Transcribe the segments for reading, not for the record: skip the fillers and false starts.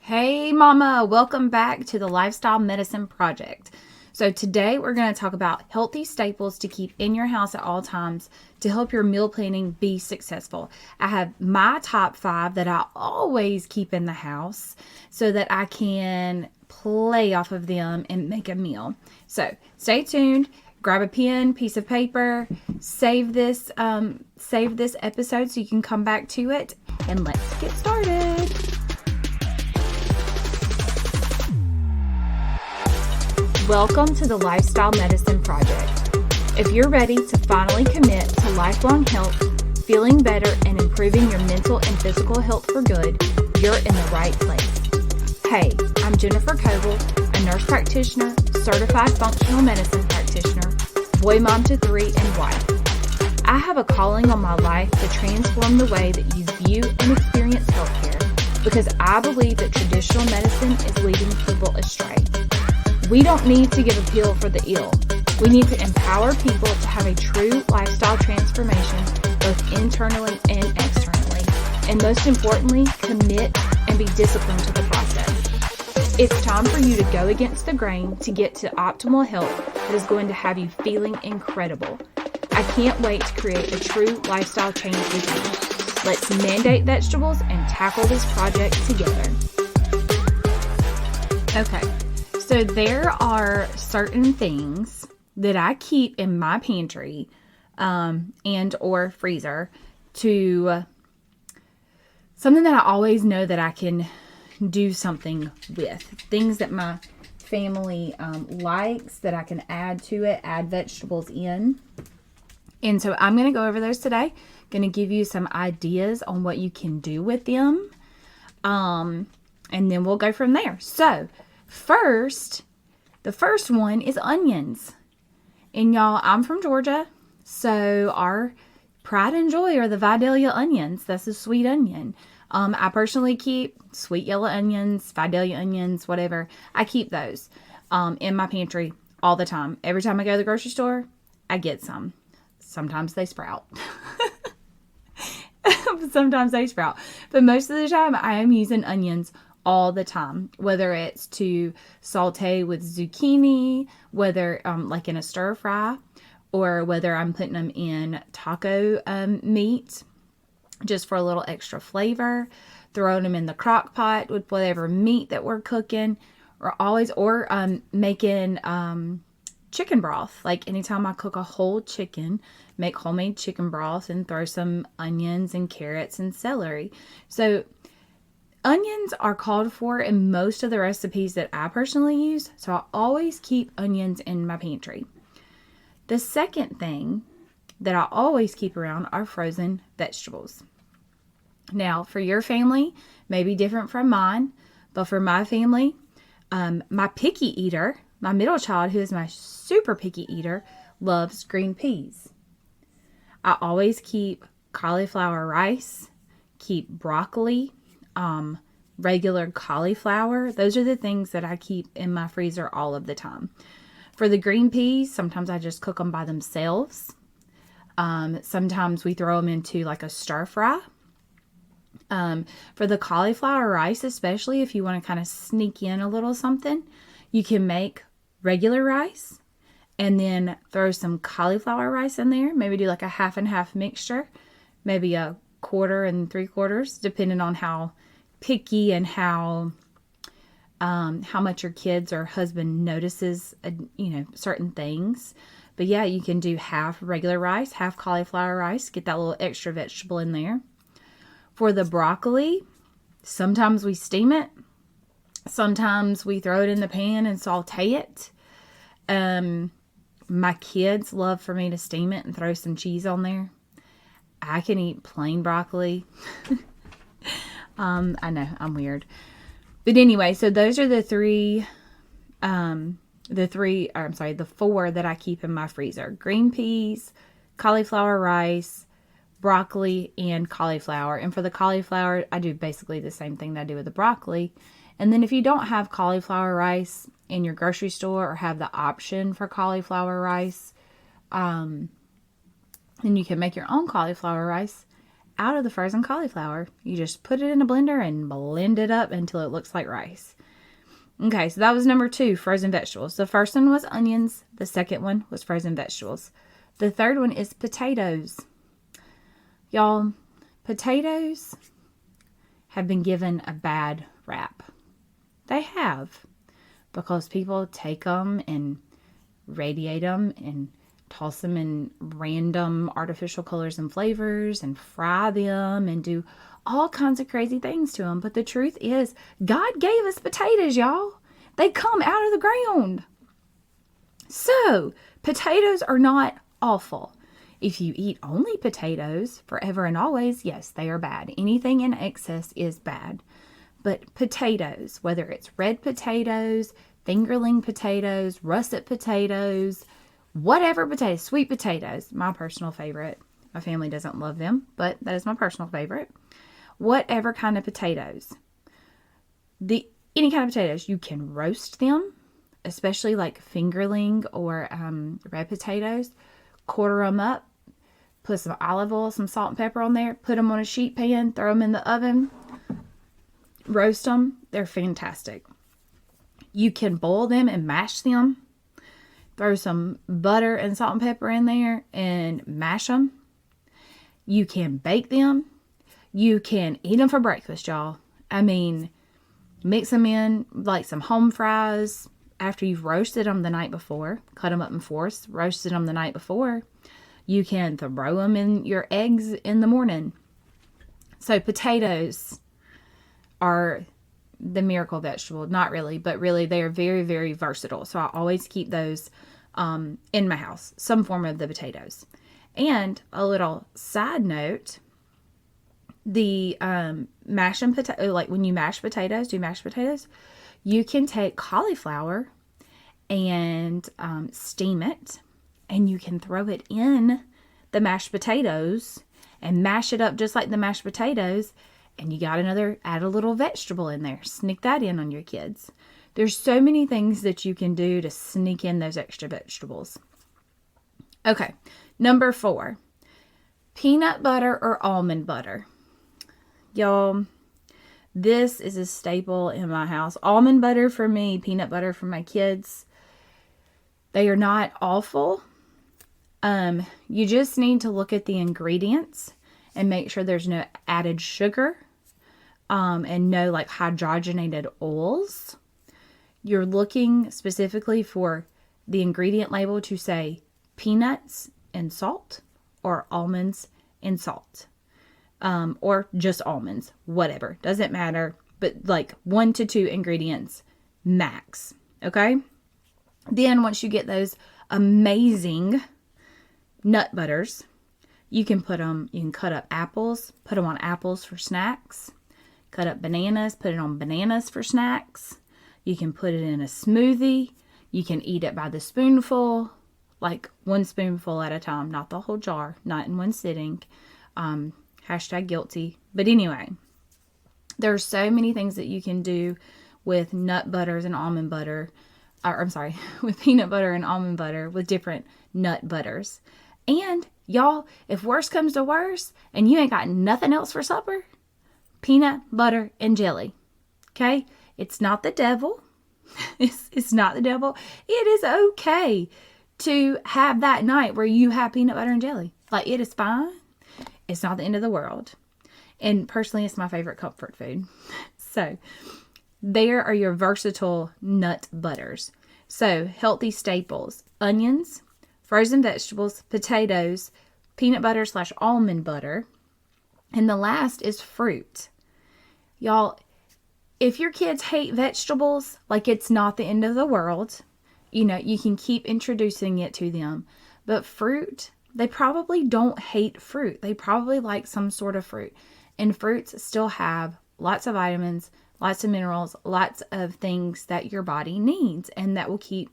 Hey mama, welcome back to the Lifestyle Medicine Project. So today we're going to talk about healthy staples to keep in your house at all times to help your meal planning be successful. I have my top 5 that I always keep in the house so that I can play off of them and make a meal. So stay tuned, grab a pen, piece of paper, save this episode so you can come back to it, and let's get started. Welcome to the Lifestyle Medicine Project. If you're ready to finally commit to lifelong health, feeling better, and improving your mental and physical health for good, you're in the right place. Hey, I'm Jennifer Coble, a nurse practitioner, certified functional medicine practitioner, boy mom to 3, and wife. I have a calling on my life to transform the way that you view and experience healthcare because I believe that traditional medicine is leading people astray. We don't need to give a pill for the ill. We need to empower people to have a true lifestyle transformation, both internally and externally. And most importantly, commit and be disciplined to the process. It's time for you to go against the grain to get to optimal health that is going to have you feeling incredible. I can't wait to create a true lifestyle change with you. Let's mandate vegetables and tackle this project together. Okay. So there are certain things that I keep in my pantry and or freezer to something that I always know that I can do something with. Things that my family likes that I can add to it, add vegetables in. And so I'm going to go over those today. Going to give you some ideas on what you can do with them. And then we'll go from there. So the first one is onions. And y'all, I'm from Georgia, so our pride and joy are the Vidalia onions. That's a sweet onion. I personally keep sweet yellow onions, Vidalia onions, whatever. I keep those in my pantry all the time. Every time I go to the grocery store, I get some. Sometimes they sprout. Sometimes they sprout. But most of the time, I am using onions all the time, whether it's to saute with zucchini, whether like in a stir fry, or whether I'm putting them in taco meat just for a little extra flavor, throwing them in the crock pot with whatever meat that we're cooking, or making chicken broth. Like anytime I cook a whole chicken, make homemade chicken broth and throw some onions and carrots and celery. So onions are called for in most of the recipes that I personally use, so I always keep onions in my pantry. The second thing that I always keep around are frozen vegetables. Now, for your family, may be different from mine, but for my family, my picky eater, my middle child, who is my super picky eater, loves green peas. I always keep cauliflower rice, keep broccoli, regular cauliflower. Those are the things that I keep in my freezer all of the time. For the green peas, sometimes I just cook them by themselves. Sometimes we throw them into like a stir fry. For the cauliflower rice, especially if you want to kind of sneak in a little something, you can make regular rice and then throw some cauliflower rice in there. Maybe do like a half and half mixture, maybe a 1/4 and 3/4, depending on how picky and how much your kids or husband notices, certain things. But yeah, you can do half regular rice, half cauliflower rice, get that little extra vegetable in there. For the broccoli, sometimes we steam it. Sometimes we throw it in the pan and saute it. My kids love for me to steam it and throw some cheese on there. I can eat plain broccoli. I know, I'm weird. But anyway, so those are the four that I keep in my freezer. Green peas, cauliflower rice, broccoli, and cauliflower. And for the cauliflower, I do basically the same thing that I do with the broccoli. And then if you don't have cauliflower rice in your grocery store or have the option for cauliflower rice, then you can make your own cauliflower rice out of the frozen cauliflower. You just put it in a blender and blend it up until it looks like rice. Okay, so that was number 2, frozen vegetables. The first one was onions. The second one was frozen vegetables. The third one is potatoes. Y'all, potatoes have been given a bad rap. They have. Because people take them and radiate them and toss them in random artificial colors and flavors and fry them and do all kinds of crazy things to them. But the truth is, God gave us potatoes, y'all. They come out of the ground. So, potatoes are not awful. If you eat only potatoes forever and always, yes, they are bad. Anything in excess is bad. But potatoes, whether it's red potatoes, fingerling potatoes, russet potatoes, whatever potatoes, sweet potatoes, my personal favorite. My family doesn't love them, but that is my personal favorite. Whatever kind of potatoes. Any kind of potatoes, you can roast them, especially like fingerling or red potatoes. Quarter them up, put some olive oil, some salt and pepper on there, put them on a sheet pan, throw them in the oven, roast them. They're fantastic. You can boil them and mash them. Throw some butter and salt and pepper in there and mash them. You can bake them. You can eat them for breakfast, y'all. I mean, mix them in like some home fries after you've roasted them the night before. Cut them up in fourths, roasted them the night before. You can throw them in your eggs in the morning. So potatoes are the miracle vegetable. Not really, but really they are very, very versatile. So I always keep those in my house, some form of the potatoes. And a little side note, the mashing potato, like when you mash potatoes, do mashed potatoes, you can take cauliflower and steam it, and you can throw it in the mashed potatoes and mash it up just like the mashed potatoes. And you got add a little vegetable in there. Sneak that in on your kids. There's so many things that you can do to sneak in those extra vegetables. Okay, number 4, peanut butter or almond butter. Y'all, this is a staple in my house. Almond butter for me, peanut butter for my kids. They are not awful. You just need to look at the ingredients and make sure there's no added sugar. And no like hydrogenated oils. You're looking specifically for the ingredient label to say peanuts and salt or almonds and salt. Or just almonds, whatever. Doesn't matter. But like 1 to 2 ingredients max. Okay? Then once you get those amazing nut butters, you can cut up apples, put them on apples for snacks. Cut up bananas, put it on bananas for snacks. You can put it in a smoothie. You can eat it by the spoonful, like 1 spoonful at a time, not the whole jar, not in one sitting. Hashtag guilty. But anyway, there's so many things that you can do with nut butters and almond butter. With peanut butter and almond butter with different nut butters. And y'all, if worse comes to worse and you ain't got nothing else for supper, peanut butter and jelly. Okay? It's not the devil. It's not the devil. It is okay to have that night where you have peanut butter and jelly. Like, it is fine. It's not the end of the world. And personally, it's my favorite comfort food. So, there are your versatile nut butters. So, healthy staples: onions, frozen vegetables, potatoes, peanut butter / almond butter. And the last is fruit. Y'all, if your kids hate vegetables, like, it's not the end of the world. You know, you can keep introducing it to them. But fruit, they probably don't hate fruit. They probably like some sort of fruit. And fruits still have lots of vitamins, lots of minerals, lots of things that your body needs. And that will keep,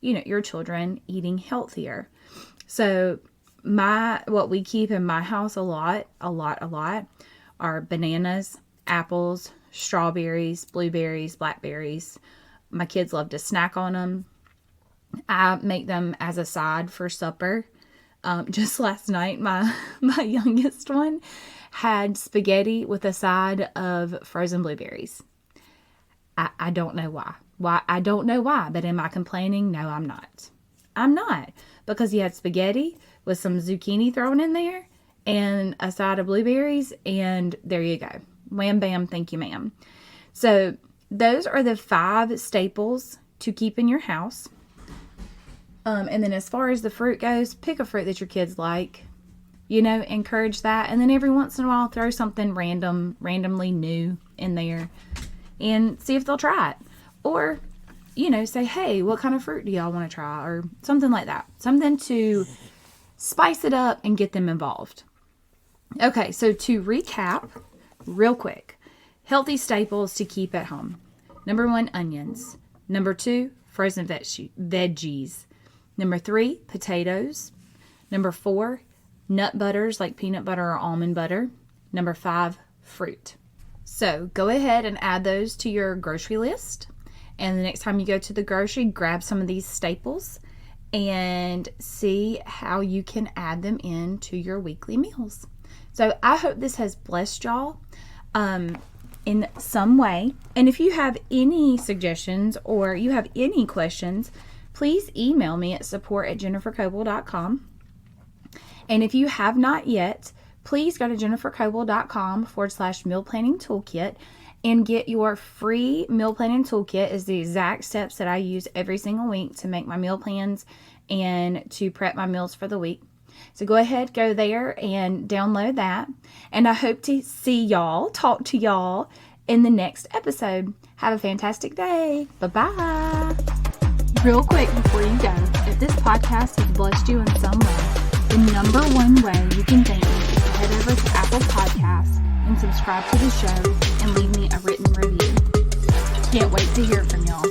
your children eating healthier. So, what we keep in my house a lot are bananas, apples, strawberries, blueberries, blackberries. My kids love to snack on them. I make them as a side for supper. Just last night, my youngest one had spaghetti with a side of frozen blueberries. I don't know why. I don't know why, but am I complaining? No, I'm not. I'm not, because you had spaghetti with some zucchini thrown in there and a side of blueberries, and there you go. Wham, bam, thank you, ma'am. So those are the 5 staples to keep in your house. And then as far as the fruit goes, pick a fruit that your kids like. Encourage that. And then every once in a while, throw something randomly new in there and see if they'll try it. Or, say, hey, what kind of fruit do y'all want to try? Or something like that. Something to spice it up and get them involved. Okay, so to recap real quick. Healthy staples to keep at home. Number 1, onions. Number 2, frozen veggies. Number 3, potatoes. Number 4, nut butters like peanut butter or almond butter. Number 5, fruit. So go ahead and add those to your grocery list. And the next time you go to the grocery, grab some of these staples and see how you can add them into your weekly meals. So I hope this has blessed y'all in some way. And if you have any suggestions or you have any questions, please email me at support@jennifercoble.com. And if you have not yet, please go to jennifercoble.com/meal planning toolkit and get your free meal planning toolkit. Is the exact steps that I use every single week to make my meal plans and to prep my meals for the week. So go ahead, go there and download that. And I hope to talk to y'all in the next episode. Have a fantastic day. Bye-bye. Real quick before you go, if this podcast has blessed you in some way, the number 1 way you can thank me is to head over to Apple Podcasts and subscribe to the show and leave me a written review. Can't wait to hear from y'all.